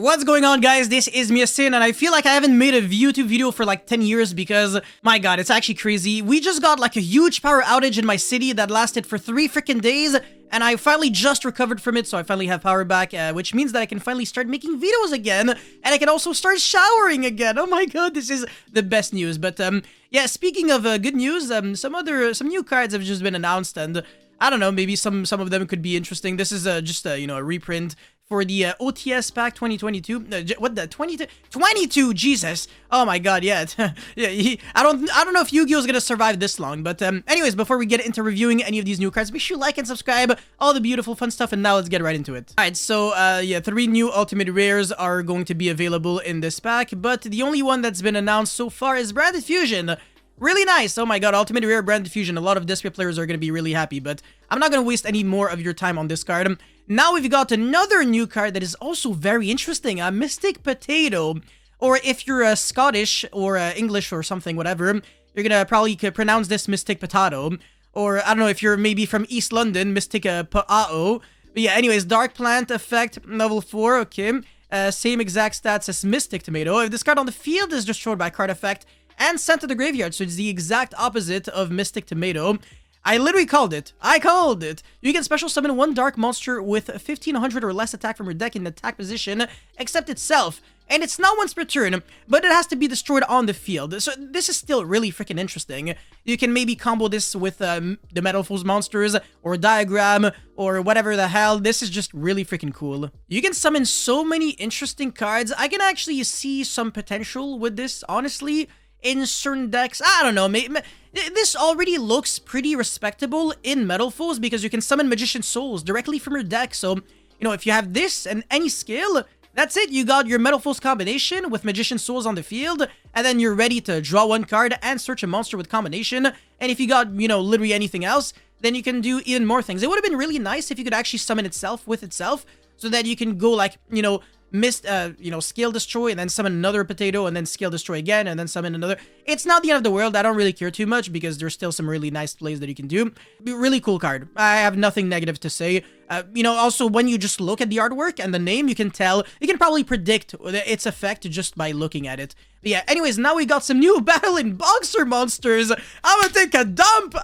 What's going on, guys? This is Miasin, and I feel like I haven't made a YouTube video for like 10 years because, my god, it's actually crazy. We just got like a huge power outage in my city that lasted for 3 freaking days, and I finally just recovered from it, so I finally have power back, which means that I can finally start making videos again, and I can also start showering again. Oh my god, this is the best news. But, yeah, speaking of good news, some new cards have just been announced, and I don't know, maybe some of them could be interesting. This is just a, a reprint for the OTS pack 2022. What the 22? Jesus! Oh my god, yeah, yeah. I don't know if Yu-Gi-Oh is gonna survive this long. But anyways, before we get into reviewing any of these new cards, make sure you like and subscribe. All the beautiful, fun stuff. And now let's get right into it. All right, so yeah, 3 new ultimate rares are going to be available in this pack, but the only one that's been announced so far is Branded Fusion. Really nice. Oh my god, Ultimate Rare Branded Fusion. A lot of Display players are going to be really happy, but I'm not going to waste any more of your time on this card. Now we've got another new card that is also very interesting. A Mystic Potato. Or if you're Scottish or English or something, whatever, you're going to probably pronounce this Mystic Potato. Or, I don't know, if you're maybe from East London, Mystic Pa'ao. But yeah, anyways, Dark Plant Effect, level 4, okay. Same exact stats as Mystic Tomato. If this card on the field is destroyed by card effect and sent to the graveyard, so it's the exact opposite of Mystic Tomato. I literally called it. I called it. You can special summon 1 dark monster with 1500 or less attack from your deck in the attack position, except itself. And it's not once per turn, but it has to be destroyed on the field. So this is still really freaking interesting. You can maybe combo this with the Metal Foes monsters, or Diagram, or whatever the hell. This is just really freaking cool. You can summon so many interesting cards. I can actually see some potential with this, honestly. In certain decks, I don't know, this already looks pretty respectable in Metal Foes because you can summon Magician Souls directly from your deck. So, if you have this and any skill, that's it. You got your Metal Foes combination with Magician Souls on the field, and then you're ready to draw 1 card and search a monster with combination. And if you got, literally anything else, then you can do even more things. It would have been really nice if you could actually summon itself with itself, so that you can go like, scale destroy and then summon another potato and then scale destroy again and then summon another. It's not the end of the world. I don't really care too much because there's still some really nice plays that you can do. Really cool card. I have nothing negative to say. Also when you just look at the artwork and the name, you can probably predict its effect just by looking at it. But yeah, anyways, now we got some new Battle in Boxer monsters. I'm gonna take a dump.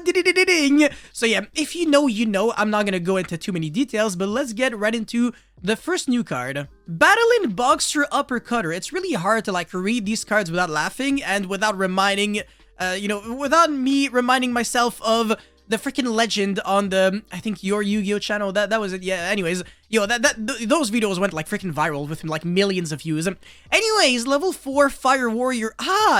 Ding. So yeah, if you know, you know. I'm not gonna go into too many details, but let's get right into the first new card. Battle in Boxer Uppercutter. It's really hard to like read these cards without laughing and without reminding, without me reminding myself of the freaking legend on the, I think, Your Yu-Gi-Oh channel. That was it. Yeah, anyways, those videos went like freaking viral with like millions of views. Anyways, level 4 Fire Warrior.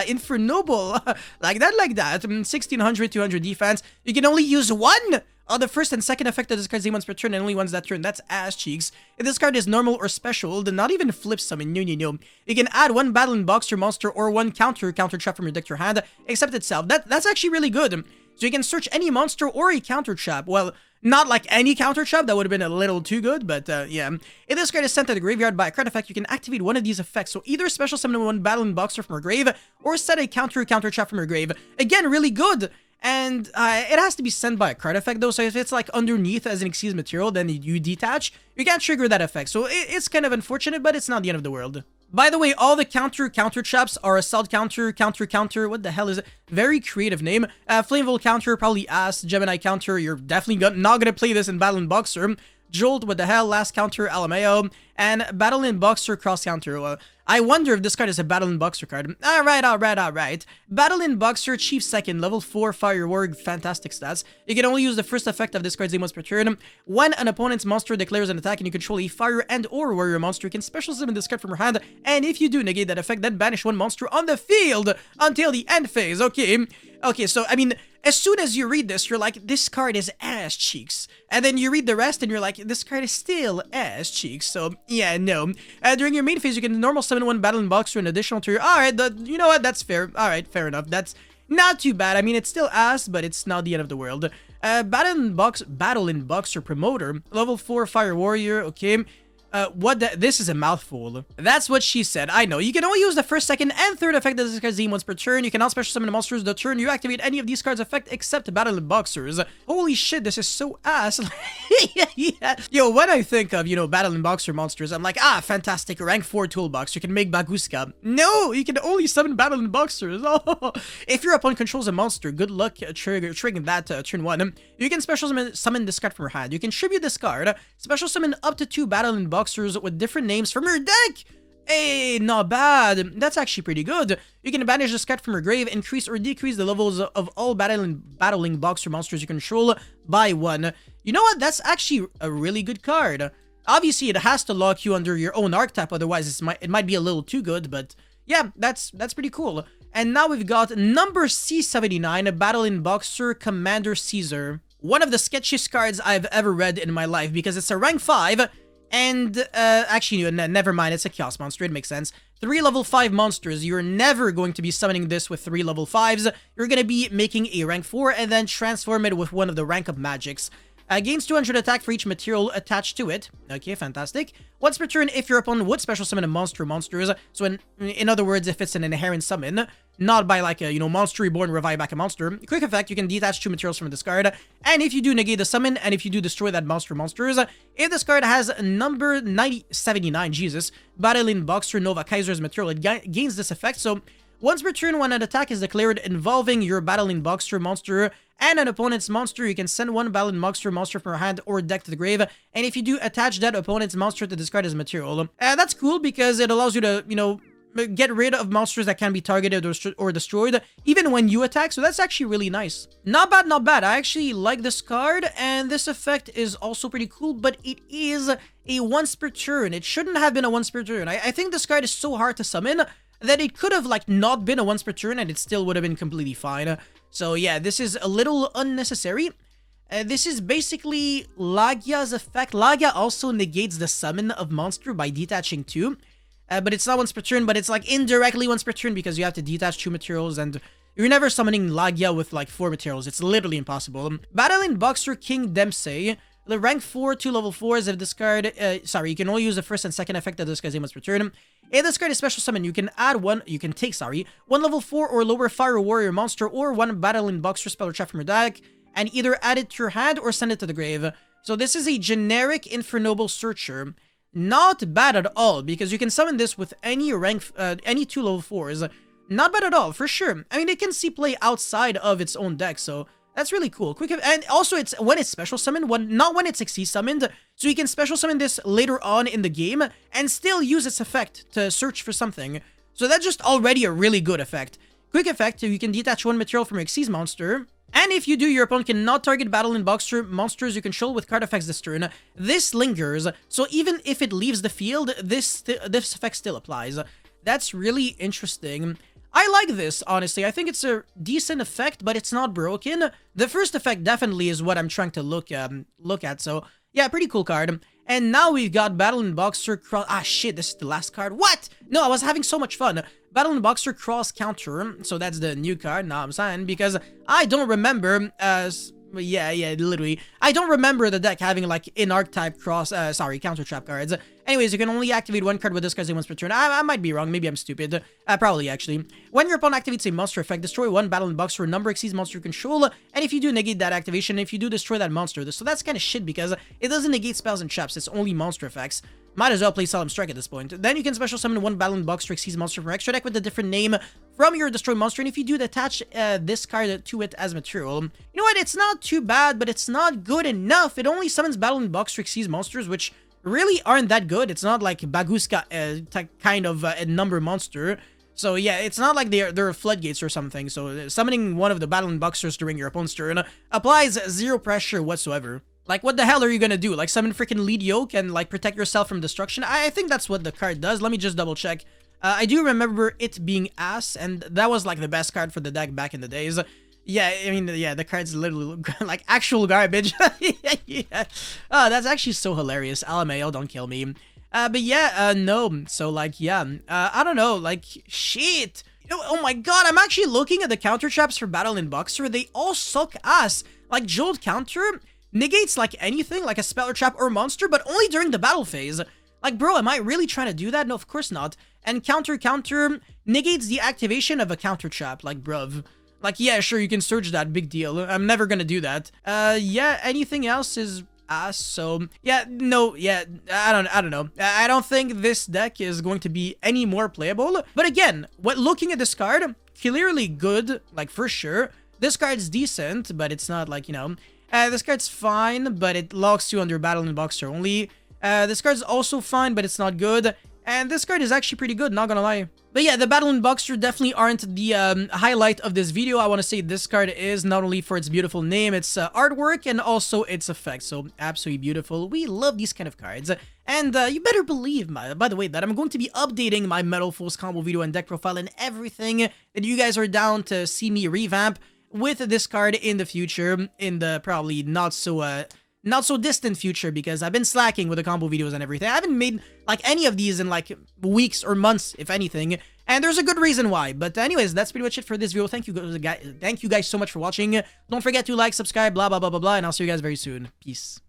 Infernoble. like that. 1600, 200 defense. You can only use 1 on the first and second effect of this card's name once per turn, and only once that turn. That's ass cheeks. If this card is normal or special, then not even flip summon. No. You can add 1 Battle in Boxer monster or 1 counter trap from your deck to your hand, except itself. That's actually really good. So you can search any monster or a counter trap. Well, not like any counter trap, that would have been a little too good, but yeah. If this card is sent to the graveyard by a card effect, you can activate 1 of these effects. So either special summon 1 Battle in Boxer from your grave, or set a counter trap from your grave. Again, really good. And it has to be sent by a card effect though, so if it's like underneath as an excuse material, then you detach, you can't trigger that effect. So it's kind of unfortunate, but it's not the end of the world. By the way, all the counter traps are Assault Counter, what the hell is it? Very creative name. Flamevol Counter, probably ass. Gemini Counter, you're definitely not gonna play this in Battle in Boxer. Jolt, what the hell? Last Counter, Alameo. And Battle in Boxer, Cross Counter. I wonder if this card is a Battle in Boxer card. Alright. Battle in Boxer, Chief Second, level 4, Fire Warg, fantastic stats. You can only use the first effect of this card's name once per turn. When an opponent's monster declares an attack and you control a Fire and or Warrior monster, you can special summon this card from your hand, and if you do negate that effect, then banish 1 monster on the field until the end phase. Okay, so, I mean, as soon as you read this, you're like, this card is ass cheeks. And then you read the rest and you're like, this card is still ass cheeks. So, yeah, no. During your main phase, you can normal summon 1 Battle in Boxer an additional to your... Alright, you know what? That's fair. Alright, fair enough. That's not too bad. I mean, it's still ass, but it's not the end of the world. Battle in Boxer Promoter. Level 4 Fire Warrior, okay. This is a mouthful. That's what she said. I know. You can only use the first, second, and third effect of this card's name once per turn. You cannot special summon the monsters the turn you activate any of these cards' effect except Battle Boxers. Holy shit, this is so ass. Yeah. Yo, when I think of, you know, Battle Boxer monsters, I'm like, ah, fantastic, rank 4 toolbox. You can make Baguska. No, you can only summon Battle Boxers. Oh. If your opponent controls a monster, good luck triggering that turn 1. You can special summon this card from your hand. You can tribute this card. Special summon up to 2 Battle Boxers with different names from your deck. Hey, not bad. That's actually pretty good. You can banish this card from your grave, increase or decrease the levels of all battling boxer monsters you control by 1. You know what? That's actually a really good card. Obviously, it has to lock you under your own archetype, otherwise it might be a little too good, but yeah, that's pretty cool. And now we've got number C79, Battling Boxer Commander Caesar. One of the sketchiest cards I've ever read in my life because it's a rank 5. And, actually, never mind, it's a chaos monster, it makes sense. 3 level 5 monsters, you're never going to be summoning this with 3 level 5s. You're gonna be making a rank 4 and then transform it with one of the rank up magics. Gains 200 attack for each material attached to it. Okay, fantastic. Once per turn, if your opponent would special summon a monsters, so in other words, if it's an inherent summon, not by like a, you know, monster reborn, revive back a monster. Quick effect, you can detach 2 materials from this card, and if you do negate the summon, and if you do destroy that monsters, if this card has number 79, Jesus, Battling Boxer Nova Kaiser's material, it gains this effect, so once per turn, when an attack is declared involving your Battling Boxer monster and an opponent's monster, you can send one Battling Boxer monster from your hand or deck to the grave, and if you do, attach that opponent's monster to discard as material. That's cool because it allows you to, you know, get rid of monsters that can be targeted or destroyed, even when you attack, so that's actually really nice. Not bad, not bad. I actually like this card, and this effect is also pretty cool, but it is a once per turn. It shouldn't have been a once per turn. I think this card is so hard to summon that it could have, like, not been a once per turn, and it still would have been completely fine. So yeah, this is a little unnecessary. This is basically Lagia's effect. Lagia also negates the summon of monster by detaching 2. But it's not once per turn, but it's like indirectly once per turn because you have to detach 2 materials and you're never summoning Lagia with like 4 materials. It's literally impossible. Battling Boxer King Dempsey. The rank 4, 2 level 4s of this card. You can only use the first and second effect of this guy's name once per turn. If this card is special summon, you can take 1 level 4 or lower Fire Warrior monster or 1 Battling Boxer spell or trap from your deck and either add it to your hand or send it to the grave. So this is a generic Infernoble Searcher. Not bad at all, because you can summon this with any rank, any 2 level 4s. Not bad at all, for sure. I mean, it can see play outside of its own deck, so that's really cool. And also, it's when it's special summoned, not when it's XC summoned, so you can special summon this later on in the game and still use its effect to search for something. So that's just already a really good effect. Quick effect, you can detach 1 material from your XC's monster. And if you do, your opponent cannot target Battling Boxer monsters you control with card effects this turn. This lingers, so even if it leaves the field, this effect still applies. That's really interesting. I like this, honestly. I think it's a decent effect, but it's not broken. The first effect definitely is what I'm trying to look at, so yeah, pretty cool card. And now we've got Battling Boxer Cross... Ah, shit, this is the last card. What? No, I was having so much fun. Battling Boxer Cross Counter. So that's the new card, now I'm saying, because I don't remember... Yeah, literally. I don't remember the deck having, like, in-archetype cross... counter trap cards. Anyways, you can only activate 1 card with this card once per turn. I might be wrong. Maybe I'm stupid. Probably, actually. When your opponent activates a monster effect, destroy 1 Battling Boxer number exceeds monster you control. And if you do, negate that activation. If you do, destroy that monster. So that's kind of shit because it doesn't negate spells and traps. It's only monster effects. Might as well play Solemn Strike at this point. Then you can special summon 1 Battling Boxer exceeds monster from your extra deck with a different name from your destroy monster. And if you do, attach this card to it as material. You know what? It's not too bad, but it's not good enough. It only summons Battling Boxer exceeds monsters, which really aren't that good. It's not like Baguska kind of a number monster. So yeah, it's not like they're floodgates or something. So summoning one of the Battling Boxers during your opponent's turn applies 0 pressure whatsoever. Like, what the hell are you gonna do? Like, summon freaking Lead Yoke and, like, protect yourself from destruction? I think that's what the card does. Let me just double check. I do remember it being ass, and that was, like, the best card for the deck back in the days. Yeah, I mean, yeah, the card's literally, like, actual garbage. Yeah. Oh, that's actually so hilarious. LMAO, don't kill me. But yeah, no. So, like, yeah. I don't know, like, shit. Oh my god, I'm actually looking at the counter traps for Battling Boxer. They all suck ass. Like, Jolt Counter... negates like anything, like a spell or trap or monster, but only during the battle phase. Like, bro, am I really trying to do that? No, of course not. And counter negates the activation of a counter trap. Like, bruv. Like, yeah, sure, you can search that, big deal. I'm never gonna do that. Yeah, anything else is ass, so yeah, no, yeah, I don't know. I don't think this deck is going to be any more playable. But again, looking at this card, clearly good, like, for sure. This card's decent, but it's not like, you know, this card's fine, but it locks you under Battle and Boxer only. This card's also fine, but it's not good. And this card is actually pretty good, not gonna lie. But yeah, the Battle and Boxer definitely aren't the highlight of this video. I want to say this card is not only for its beautiful name, its artwork, and also its effects. So absolutely beautiful. We love these kind of cards. And you better believe, by the way, that I'm going to be updating my Metal Force combo video and deck profile and everything that you guys are down to see me revamp with this card in the future, in the probably not so distant future, because I've been slacking with the combo videos and everything. I haven't made like any of these in like weeks or months, if anything, and there's a good reason why. But anyways, that's pretty much it for this video. Thank you guys so much for watching. Don't forget to like, subscribe, blah blah blah blah blah, and I'll see you guys very soon. Peace.